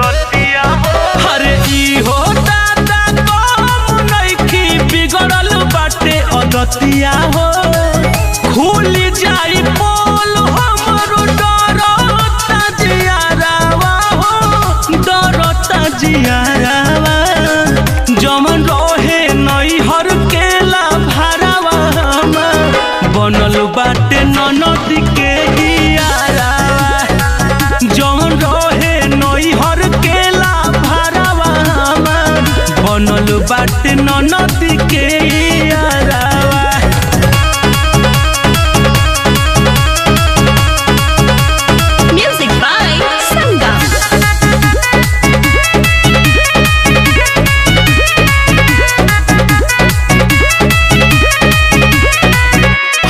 रतिया हो हरे ई हो दादा कम नइखी बिगड़ल बाटे अदतिया हो खुल जाई पोल हमरो डरता जियारावा हो डरता जियारावा जमन रहे नैहर केला भरावा बनल बाटे ननद के जौन रहे नैहर केला भरावा बनल बाटे ननद के यारावा। Music by Sangam।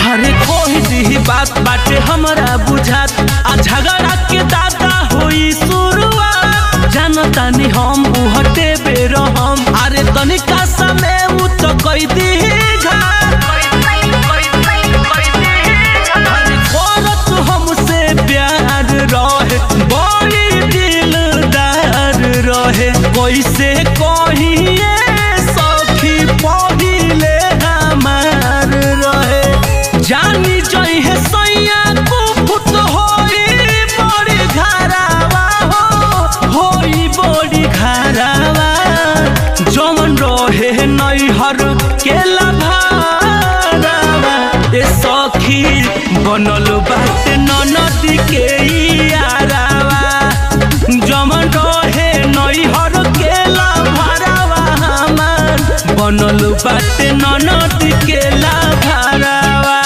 हरे कोई दी बात बाटे हमरा बुझात आ झगड़ा के दादा होई शुरुआत जानतानी हम उहटे बेर हम अरे तनिका समय उ तो कई दी घाट करत हमसे प्यार रहे बड़ी दिलदार रहे कैसे कहिए सखी पहिले हमार रहे जानी जइहे सैया कुफुत होई बड़ी घरावा होई बड़ी घरावा जमन रहे नैहर केला भरावा ए सखी बनल बाटे ननद के यारावा जमन रहे नैहर केला भरावा हमार बनल बाटे ननद केला भरावा।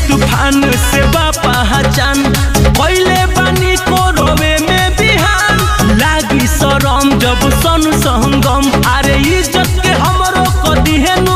तूफान से पहचान पहले बानी को रोवे में बिहान लागी शरम जब सन संगम अरे इज्जत के हमरो को दिहे नु